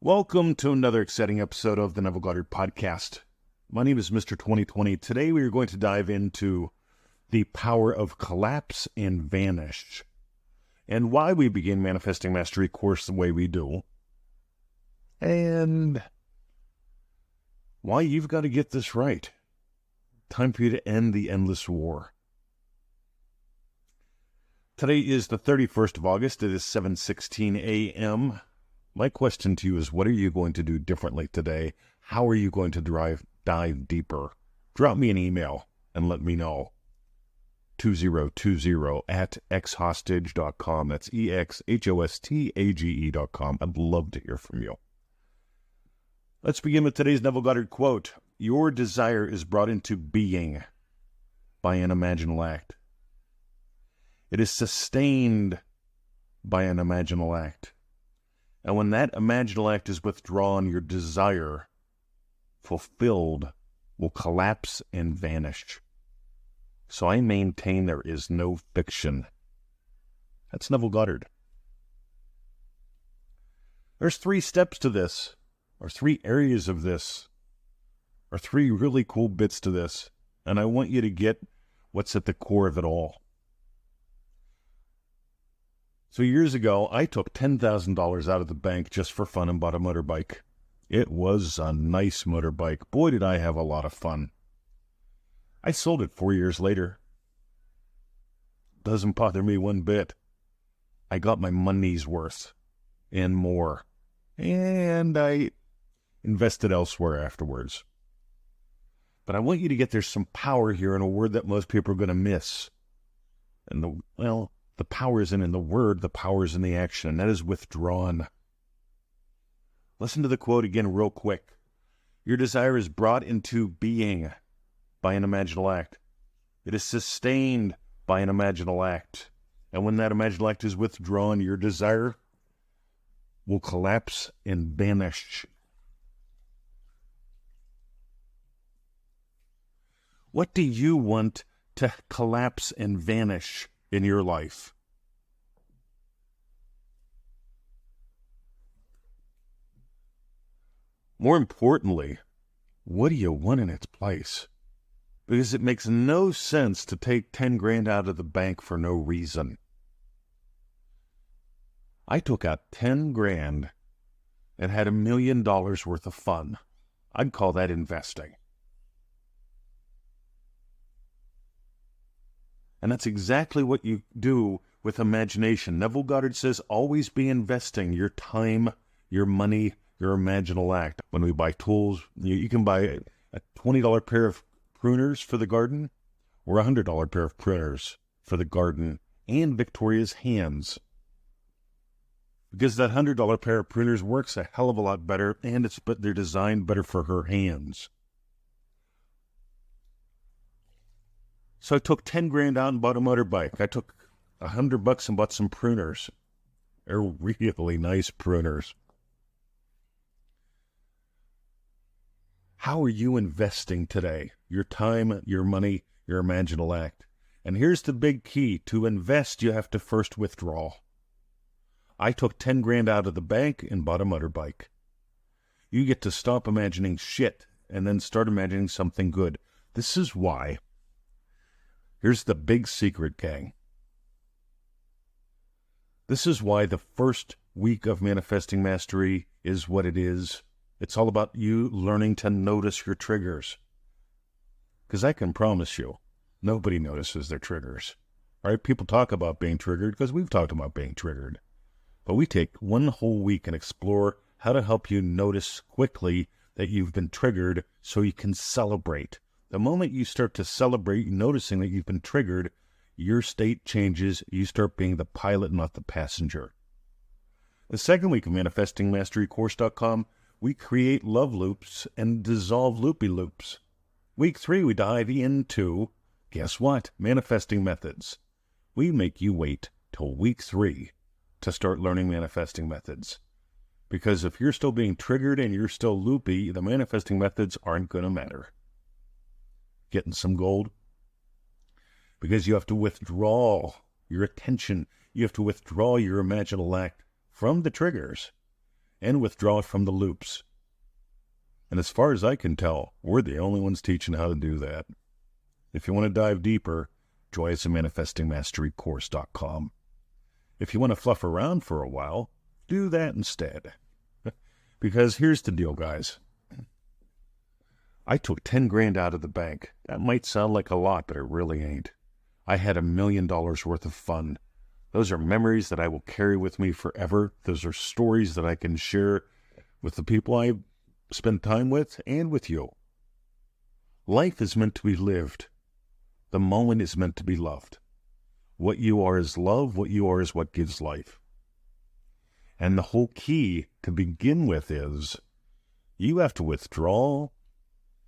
Welcome to another exciting episode of the Neville Goddard podcast. My name is Mr. 2020. Today we are going to dive into the power of collapse and vanish, and why we begin Manifesting Mastery course the way we do, and why you've got to get this right. Time for you to end the endless war. Today is the 31st of August. It is 7:16 a.m. My question to you is, what are you going to do differently today? How are you going to dive deeper? Drop me an email and let me know. 2020@xhostage.com. That's EXHOSTAGE.com. I'd love to hear from you. Let's begin with today's Neville Goddard quote. Your desire is brought into being by an imaginal act. It is sustained by an imaginal act. And when that imaginal act is withdrawn, your desire, fulfilled, will collapse and vanish. So I maintain there is no fiction. That's Neville Goddard. There's 3 steps to this, or 3 areas of this, or 3 really cool bits to this, and I want you to get what's at the core of it all. So years ago, I took $10,000 out of the bank just for fun and bought a motorbike. It was a nice motorbike. Boy, did I have a lot of fun. I sold it 4 years later. Doesn't bother me one bit. I got my money's worth and more. And I invested elsewhere afterwards. But I want you to get there's some power here in a word that most people are going to miss. And the power isn't in the word, the power is in the action, and that is withdrawn. Listen to the quote again real quick. Your desire is brought into being by an imaginal act. It is sustained by an imaginal act. And when that imaginal act is withdrawn, your desire will collapse and vanish. What do you want to collapse and vanish in your life? More importantly, what do you want in its place? Because it makes no sense to take 10 grand out of the bank for no reason. I took out 10 grand and had $1 million worth of fun. I'd call that investing. And that's exactly what you do with imagination. Neville Goddard says, always be investing your time, your money, your imaginal act. When we buy tools, you can buy a $20 pair of pruners for the garden or a $100 pair of pruners for the garden and Victoria's hands. Because that $100 pair of pruners works a hell of a lot better, and they're designed better for her hands. So I took 10 grand out and bought a motorbike. I took $100 and bought some pruners. They're really nice pruners. How are you investing today? Your time, your money, your imaginal act. And here's the big key. To invest, you have to first withdraw. I took 10 grand out of the bank and bought a motorbike. You get to stop imagining shit and then start imagining something good. This is why. Here's the big secret, gang. This is why the first week of Manifesting Mastery is what it is. It's all about you learning to notice your triggers. Because I can promise you, nobody notices their triggers. All right, people talk about being triggered because we've talked about being triggered. But we take one whole week and explore how to help you notice quickly that you've been triggered so you can celebrate. The moment you start to celebrate noticing that you've been triggered, your state changes. You start being the pilot, not the passenger. The second week of ManifestingMasteryCourse.com, we create love loops and dissolve loopy loops. Week 3, we dive into, guess what? Manifesting methods. We make you wait till week 3 to start learning manifesting methods. Because if you're still being triggered and you're still loopy, the manifesting methods aren't going to matter. Getting some gold? Because you have to withdraw your attention. You have to withdraw your imaginal act from the triggers and withdraw it from the loops. And as far as I can tell, we're the only ones teaching how to do that. If you want to dive deeper, join us at manifestingmasterycourse.com. If you want to fluff around for a while, do that instead. Because here's the deal, guys. I took 10 grand out of the bank. That might sound like a lot, but it really ain't. I had $1 million worth of fun. Those are memories that I will carry with me forever. Those are stories that I can share with the people I spend time with and with you. Life is meant to be lived. The moment is meant to be loved. What you are is love. What you are is what gives life. And the whole key to begin with is you have to withdraw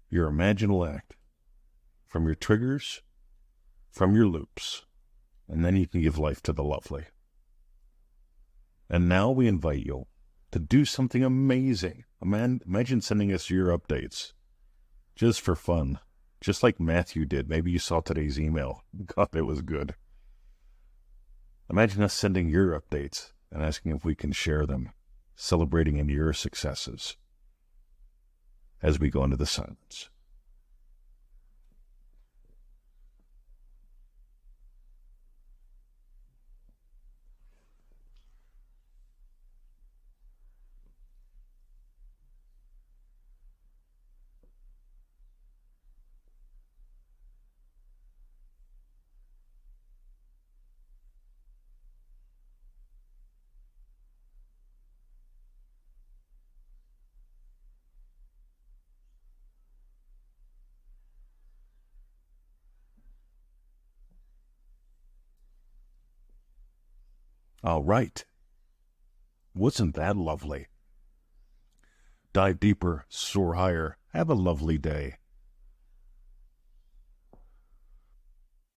your imaginal act from your triggers, from your loops, and then you can give life to the lovely. And now we invite you to do something amazing. Imagine sending us your updates just for fun, just like Matthew did. Maybe you saw today's email. God, it was good. Imagine us sending your updates and asking if we can share them, celebrating in your successes as we go into the silence. All right. Wasn't that lovely? Dive deeper, soar higher. Have a lovely day.